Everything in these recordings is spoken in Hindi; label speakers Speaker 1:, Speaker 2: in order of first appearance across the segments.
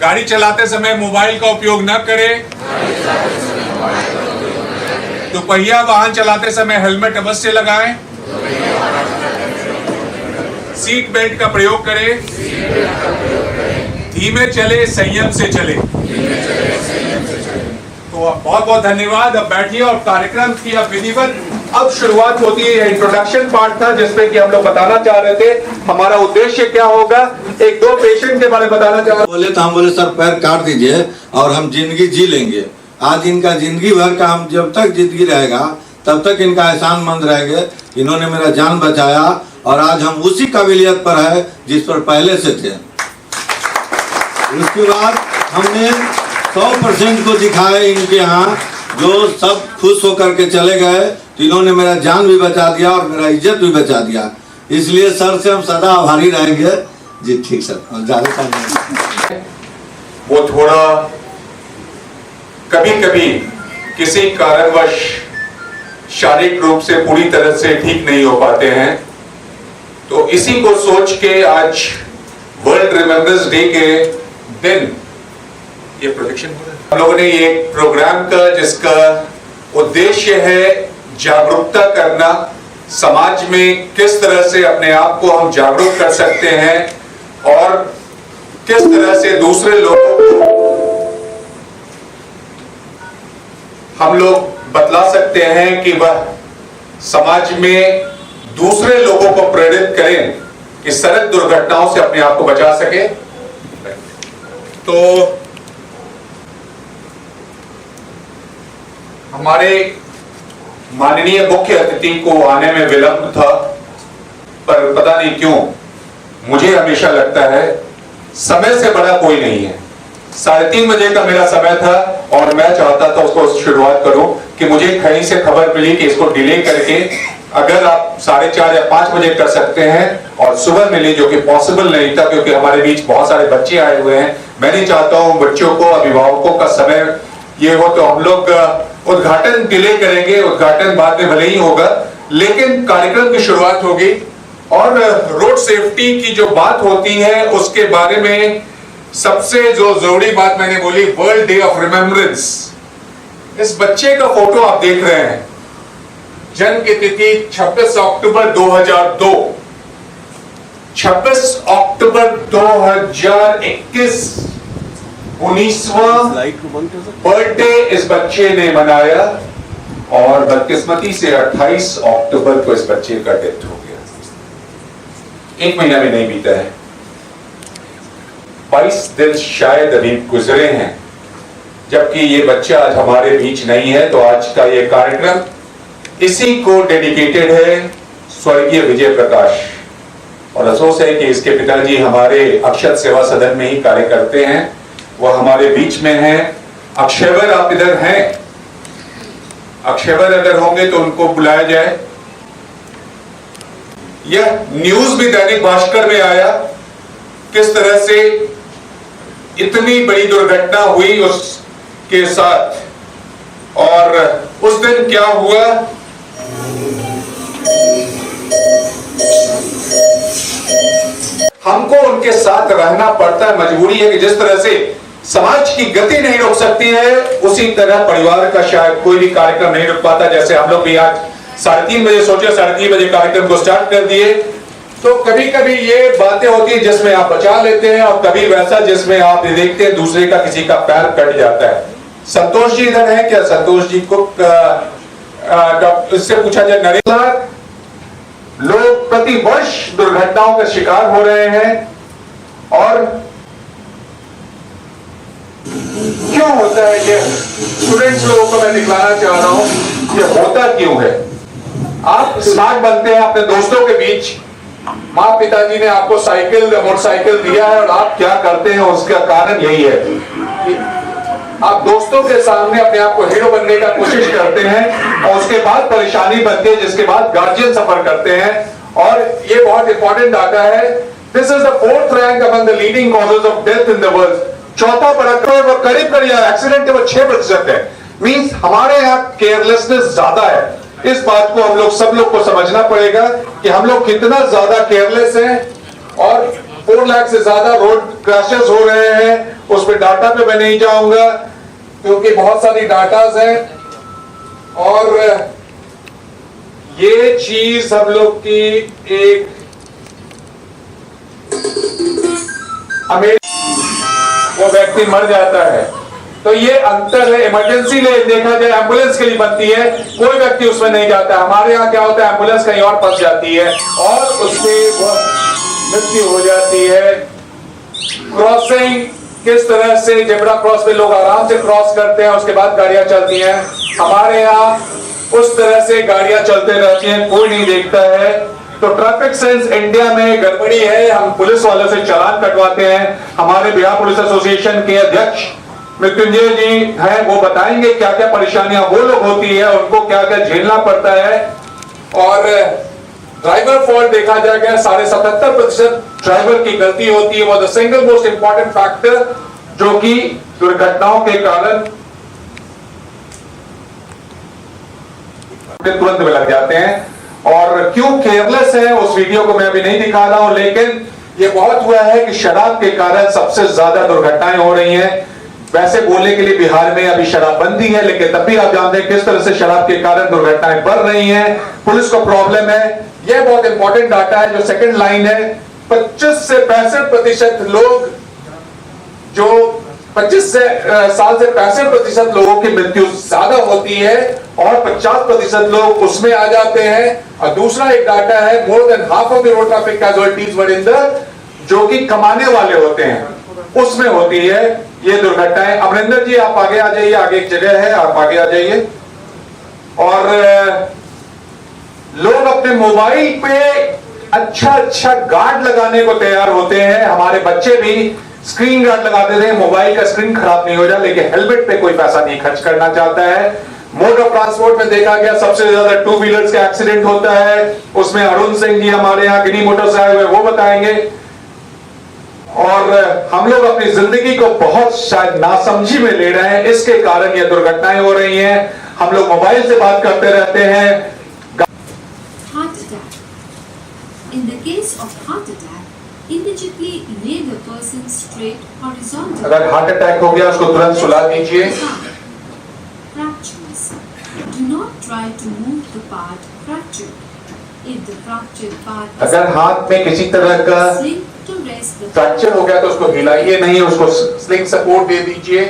Speaker 1: गाड़ी चलाते समय मोबाइल का उपयोग न करें। दोपहिया वाहन चलाते समय हेलमेट अवश्य लगाएं। सीट बेल्ट का प्रयोग करें। धीमे चले, संयम से चले। तो बहुत बहुत धन्यवाद। अब बैठिए और कार्यक्रम की अब विधिवत अब शुरुआत होती है। इंट्रोडक्शन पार्ट था जिसमें कि हम लोग बताना चाह रहे थे हमारा उद्देश्य क्या होगा। एक दो पेशेंट के बारे में बताना चाह रहे
Speaker 2: बोले तो हम बोले सर पैर काट दीजिए और हम जिंदगी जी लेंगे। आज इनका जिंदगी भर का हम जब तक जिंदगी रहेगा तब तक इनका एहसान मंद रहेंगे। इन्होंने मेरा जान बचाया और आज हम उसी काबिलियत पर है जिस पर पहले से थे। उसके बाद हमने 100% को दिखाए इनके यहाँ, जो सब खुश होकर के चले गए। तो इन्होंने मेरा जान भी बचा दिया और मेरा इज्जत भी बचा दिया। इसलिए सर से हम सदा आभारी रहेंगे। जी ठीक सर, ज्यादा नहीं।
Speaker 1: वो थोड़ा कभी कभी किसी कारणवश शारीरिक रूप से पूरी तरह से ठीक नहीं हो पाते हैं। तो इसी को सोच के आज वर्ल्ड रिमेम्बरेंस डे के दिन ये प्रोटेक्शन हो रहा है। हम लोगों ने ये प्रोग्राम का जिसका उद्देश्य है जागरूकता करना, समाज में किस तरह से अपने आप को हम जागरूक कर सकते हैं और किस तरह से दूसरे लोगों को हम लोग बतला सकते हैं कि वह समाज में दूसरे लोगों को प्रेरित करें कि सड़क दुर्घटनाओं से अपने आप को बचा सके। तो हमारे माननीय मुख्य अतिथि को आने में विलंब था, पर पता नहीं क्यों मुझे हमेशा लगता है समय से बड़ा कोई नहीं है। 3:30 बजे का मेरा समय था और मैं चाहता था उसको शुरुआत करूं कि मुझे कहीं से खबर मिली कि इसको डिले करके अगर आप 4:30 या 5 बजे कर सकते हैं और सुबह मिली, जो कि पॉसिबल नहीं था क्योंकि हमारे बीच बहुत सारे बच्चे आए हुए हैं। मैं नहीं चाहता हूं बच्चों को, अभिभावकों का समय ये हो तो हम लोग उद्घाटन डिले करेंगे। उद्घाटन बाद में भले ही होगा लेकिन कार्यक्रम की शुरुआत होगी। और रोड सेफ्टी की जो बात होती है उसके बारे में सबसे जो जरूरी बात मैंने बोली, वर्ल्ड डे ऑफ रिमेम्बरेंस। इस बच्चे का फोटो आप देख रहे हैं, जन्म की तिथि 26 अक्टूबर 2002। 26 अक्टूबर 2021 19वां बर्थडे इस बच्चे ने मनाया और बदकिस्मती से 28 अक्टूबर को इस बच्चे का डेथ हो गया। 1 महीना भी नहीं बीता है, 22 दिन शायद अभी गुजरे हैं जबकि ये बच्चा आज हमारे बीच नहीं है। तो आज का ये कार्यक्रम इसी को डेडिकेटेड है, स्वर्गीय विजय प्रकाश। और अफसोस है कि इसके पिताजी हमारे अक्षत सेवा सदन में ही कार्य करते हैं, वह हमारे बीच में हैं। अक्षयवर आप इधर हैं? अक्षयवर अगर होंगे तो उनको बुलाया जाए। यह न्यूज भी दैनिक भास्कर में आया किस तरह से इतनी बड़ी दुर्घटना हुई उसके साथ, और उस दिन क्या हुआ। हमको उनके साथ रहना पड़ता है, मजबूरी है कि जिस तरह से समाज की गति नहीं रोक सकती है उसी तरह परिवार का शायद कोई भी कार्यक्रम नहीं रुक पाता। जैसे हम लोग भी आज 3:30 बजे सोचे, 3:30 बजे कार्यक्रम को स्टार्ट कर दिए। तो कभी कभी ये बातें होती है जिसमें आप बचा लेते हैं और कभी वैसा जिसमें आप देखते हैं दूसरे का किसी का पैर कट जाता है। संतोष जी इधर है क्या? संतोष जी को इससे पूछा जाए। नरेंद्र लोग प्रति वर्ष दुर्घटनाओं का शिकार हो रहे हैं और क्यों होता है ये? स्टूडेंट्स लोगों को मैं दिखलाना चाह रहा हूं ये होता क्यों है। आप स्मार्ट बनते हैं अपने दोस्तों के बीच, माँ पिताजी ने आपको साइकिल मोटरसाइकिल दिया है और आप क्या करते हैं उसका कारण यही है कि आप दोस्तों के सामने अपने आप को हीरो बनने का कोशिश करते हैं और उसके बाद परेशानी बनती है, जिसके बाद गार्जियन सफर करते हैं। और ये बहुत इंपॉर्टेंट डाटा है। This is the 4th rank among the leading causes of death in the world. चौथा बड़ा करीब एक्सीडेंट है वो 6% है। मींस हमारे यहाँ केयरलेसनेस ज्यादा है। इस बात को सब लोग को समझना पड़ेगा कि हम लोग कितना ज्यादा केयरलेस हैं और 4 लाख से ज्यादा रोड क्रैशेस हो रहे हैं। उस पे डाटा पे मैं नहीं जाऊंगा क्योंकि बहुत सारी डाटाज हैं और ये चीज हम लोग की एक वो व्यक्ति मर जाता है तो ये अंतर है। इमरजेंसी ले देखा जाए एम्बुलेंस के लिए बनती है, कोई व्यक्ति उसमें नहीं जाता। हमारे यहाँ क्या होता है, एम्बुलेंस कहीं और फंस जाती है और उससे मृत्यु हो जाती है। क्रॉसिंग किस तरह से जेब्रा क्रॉस पे लोग आराम से क्रॉस करते हैं, उसके बाद गाड़ियां चलती हैं। हमारे यहाँ उस तरह से गाड़ियां चलते रहती हैं, कोई नहीं देखता है। तो ट्रैफिक सेंस इंडिया में गड़बड़ी है। हम पुलिस वालों से चालान कटवाते हैं। हमारे बिहार पुलिस एसोसिएशन के अध्यक्ष मृत्युंजय जी हैं, वो बताएंगे क्या क्या परेशानियां वो लोग होती है, उनको क्या क्या झेलना पड़ता है। और ड्राइवर फॉल्ट देखा जाएगा 77.5% ड्राइवर की गलती होती है। वो the single most important factor जो कि दुर्घटनाओं के कारण तुरंत में लग जाते हैं। और क्यों केयरलेस है उस वीडियो को मैं अभी नहीं दिखा रहा हूं, लेकिन ये बहुत हुआ है कि शराब के कारण सबसे ज्यादा दुर्घटनाएं हो रही हैं। वैसे बोलने के लिए बिहार में अभी शराबबंदी है, लेकिन तब भी आप जानते हैं किस तरह से शराब के कारण दुर्घटनाएं बढ़ रही हैं। पुलिस को प्रॉब्लम है। यह बहुत इंपॉर्टेंट डाटा है जो सेकंड लाइन है। 25 से 65% लोग जो 25 साल से 65% लोगों की मृत्यु ज्यादा होती है और 50% लोग उसमें आ जाते हैं। और दूसरा एक डाटा है, more than half of the road traffic casualties were in the, जो कि कमाने वाले होते हैं, उसमें होती है ये दुर्घटनाएं। अमरिंदर जी आप आगे आ जाइए, आगे एक जगह है, आप आगे आ जाइए। और लोग अपने मोबाइल पे अच्छा गार्ड लगाने को तैयार होते हैं। हमारे बच्चे भी स्क्रीन गार्ड लगाते थे, मोबाइल का स्क्रीन खराब नहीं हो जाए, लेकिन हेलमेट पे कोई पैसा नहीं खर्च करना चाहता है। मोड ऑफ ट्रांसपोर्ट में देखा गया सबसे ज्यादा 2 व्हीलर्स का एक्सीडेंट होता है। उसमें अरुण सिंह जी हमारे यहाँ गिनी मोटर से आए हुए, वो बताएंगे। और हम लोग अपनी जिंदगी को बहुत शायद नासमझी में ले रहे हैं, इसके कारण ये दुर्घटनाएं हो रही हैं। हम लोग मोबाइल से बात करते रहते हैं।
Speaker 3: Heart attack. In the case of heart attack, immediately lay the person straight horizontally.
Speaker 1: अगर हार्ट अटैक हो गया उसको तुरंत सुला दीजिए।
Speaker 3: Fractures. Do not try to move the part fractured. If the fractured part
Speaker 1: अगर हाथ में किसी तरह का
Speaker 3: sling to rest the
Speaker 1: fracture हो गया तो उसको हिलाइए नहीं, उसको स्लिंग सपोर्ट दे दीजिए।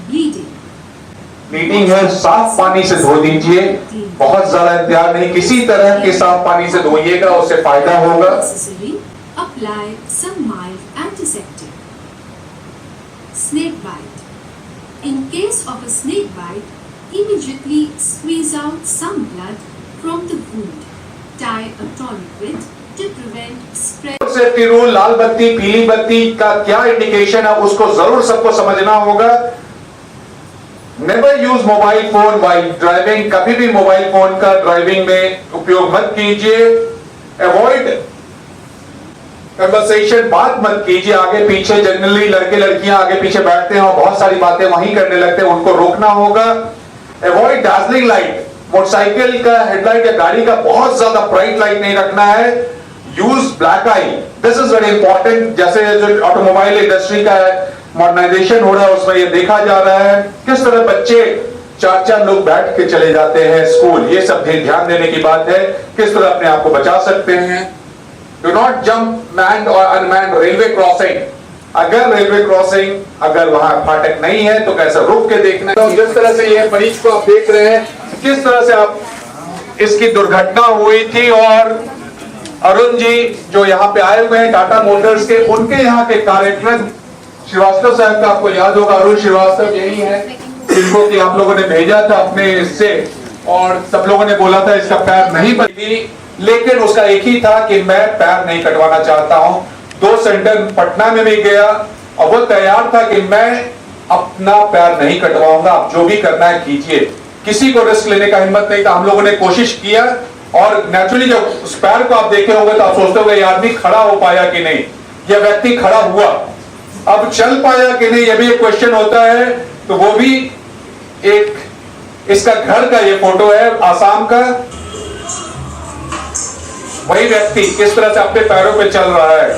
Speaker 3: bleeding.
Speaker 1: ब्लीडिंग है, साफ पानी से धो दीजिए, बहुत ज्यादा इंतजार नहीं, किसी तरह के साफ पानी से धोइएगा, उससे फायदा होगा।
Speaker 3: Necessary, apply some mild antiseptic. Snake bite. In case of a snake bite, immediately squeeze out some blood from the wound. Tie a tourniquet to prevent spread.
Speaker 1: Safety rule, लाल बत्ती पीली बत्ती का क्या इंडिकेशन है उसको जरूर सबको समझना होगा। Never use mobile phone while driving, कभी भी मोबाइल फोन का ड्राइविंग में उपयोग मत कीजिए। अवॉइड कन्वर्सेशन, बात मत कीजिए आगे पीछे। जनरली लड़के लड़कियां आगे पीछे बैठते हैं और बहुत सारी बातें वहीं करने लगते हैं, उनको रोकना होगा। अवॉइड डार्जलिंग लाइट, मोटरसाइकिल का हेडलाइट या गाड़ी का बहुत ज्यादा ब्राइट लाइट नहीं रखना है। Use black I, this is very important. जैसे जो ऑटोमोबाइल इंडस्ट्री का मॉडर्नाइजेशन हो रहा है उसमें ये देखा जा रहा है किस तरह बच्चे 4-4 लोग बैठ के चले जाते हैं स्कूल। ये सब ध्यान देने की बात है, किस तरह अपने आप को बचा सकते हैं। डू नॉट जंप मैन्ड और अनमैन्ड रेलवे क्रॉसिंग। अगर रेलवे क्रॉसिंग अगर वहां फाटक नहीं है तो कैसे रुक के देखना है। तो जिस तरह से ये मरीज को आप देख रहे हैं, किस तरह से आप इसकी दुर्घटना हुई थी। और अरुण जी जो यहाँ पे आए हुए हैं टाटा मोटर्स के, उनके यहाँ के कार्यक्रम श्रीवास्तव साहब का आपको याद होगा, अरुण श्रीवास्तव यही है जिनको कि आप लोगों ने भेजा था अपने इससे, और सब लोगों ने बोला था इसका पैर नहीं बनेगी, लेकिन उसका एक ही था कि मैं पैर नहीं कटवाना चाहता हूं। 2 सेंटर पटना में भी गया और वो तैयार था कि मैं अपना पैर नहीं कटवाऊंगा, आप जो भी करना है कीजिए। किसी को रिस्क लेने का हिम्मत नहीं था। हम लोगों ने कोशिश किया और नेचुरली जब उस पैर को आप देखे होंगे तो आप सोचते होंगे ये आदमी खड़ा हो पाया कि नहीं, यह व्यक्ति खड़ा हुआ, अब चल पाया कि नहीं, यह भी एक क्वेश्चन होता है। तो वो भी एक इसका घर का ये फोटो है आसाम का। वही व्यक्ति किस तरह से अपने पैरों पे चल रहा है,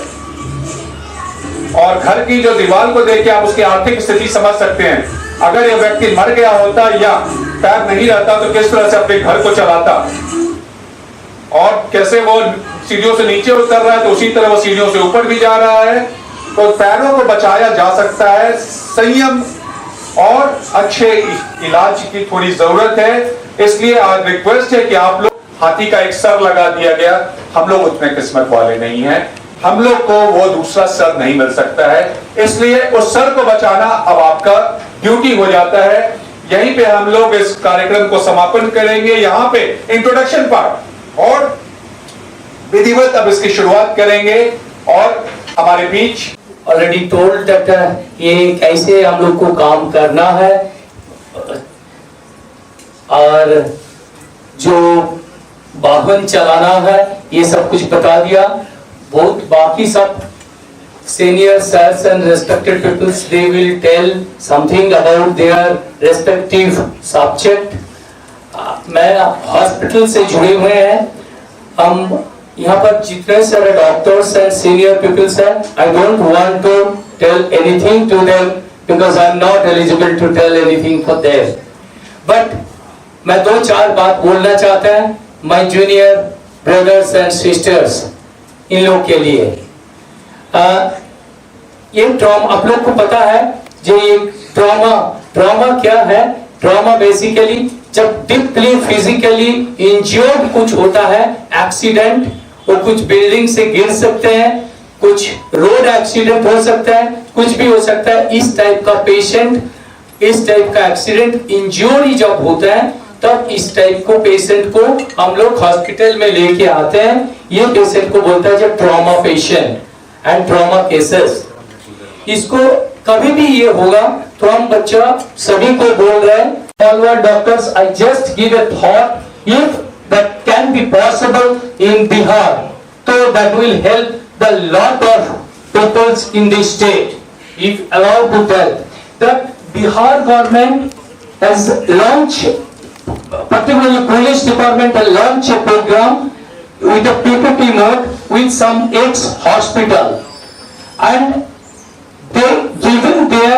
Speaker 1: और घर की जो दीवार को देख के आप उसकी आर्थिक स्थिति समझ सकते हैं। अगर यह व्यक्ति मर गया होता या पैर नहीं रहता तो किस तरह से अपने घर को चलाता, और कैसे वो सीढ़ियों से नीचे उतर रहा है तो उसी तरह वो सीढ़ियों से ऊपर भी जा रहा है। तो पैरों को बचाया जा सकता है। संयम और अच्छे इलाज की थोड़ी जरूरत है। इसलिए आज रिक्वेस्ट है कि आप लोग, हाथी का एक सर लगा दिया गया, हम लोग उतने किस्मत वाले नहीं हैं, हम लोग को वो दूसरा सर नहीं मिल सकता है, इसलिए उस सर को बचाना अब आपका ड्यूटी हो जाता है। यहीं पे हम लोग इस कार्यक्रम को समापन करेंगे। यहाँ पे इंट्रोडक्शन पार्ट और विधिवत अब इसकी शुरुआत करेंगे, और हमारे बीच
Speaker 4: ऑलरेडी टोल्ड दैट ये कैसे हम लोग को काम करना है, और जो वाहन चलाना है ये सब कुछ बता दिया। बहुत बाकी सब senior sirs and respected peoples, they will tell something about their respective subject. मैं हॉस्पिटल से जुड़े हुए हैं, हम यहाँ पर जितने सारे डॉक्टर्स एंड सीनियर पीपल्स हैं, I don't want to tell anything to them because I am not eligible to tell anything for them. But मैं दो चार बात बोलना चाहता है my junior brothers and sisters, इन लोग के लिए। ये ट्रॉमा, आप लोग को पता है जो ये ट्रॉमा क्या है? ट्रॉमा बेसिकली जब डीपली फिजिकली इंज्योर्ड कुछ होता है, एक्सीडेंट, वो कुछ बिल्डिंग से गिर सकते हैं, कुछ रोड एक्सीडेंट हो सकता है, कुछ भी हो सकता है। इस टाइप का पेशेंट, इस टाइप का एक्सीडेंट इंज्योरी जब होता है तब इस टाइप को पेशेंट को हम लोग हॉस्पिटल में लेके आते हैं। ये पेशेंट को बोलता है जब trauma patient and trauma cases. इसको कभी भी ये होगा तो हम बच्चा सभी को बोल रहे हैं, all doctors, I just give a thought, if that can be possible in Bihar, तो that will help the lot of peoples in the state. If allowed to tell that Bihar government has launch, particularly police department has launched a program with a PPP mode with some ex-hospital, and they given their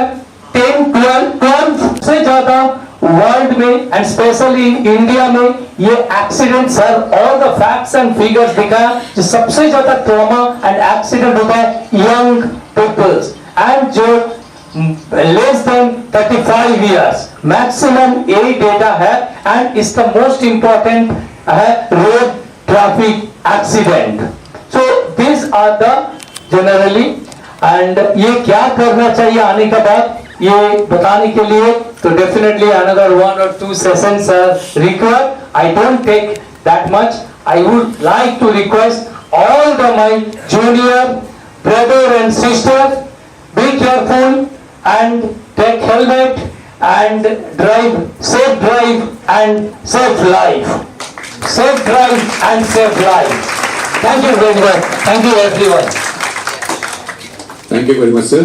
Speaker 4: 10-12 से ज्यादा वर्ल्ड में एंड स्पेशली इन इंडिया में ये accident, sir all the facts and figures दिखाया जो सबसे ज्यादा ट्रॉमा एंड एक्सीडेंट होता है यंग पीपल्स एंड जो less than 35 years maximum यही डेटा है, and is the most important road traffic accident. So these are the generally, and ये क्या करना चाहिए आने के बाद ये बताने के लिए तो definitely another 1 or 2 sessions are required. I don't take that much. I would like to request all the my junior brother and sister, be careful and take helmet and drive, safe drive and save life. Safe drive and save life. Thank you very much. Thank you everyone.
Speaker 5: Thank you very much, sir.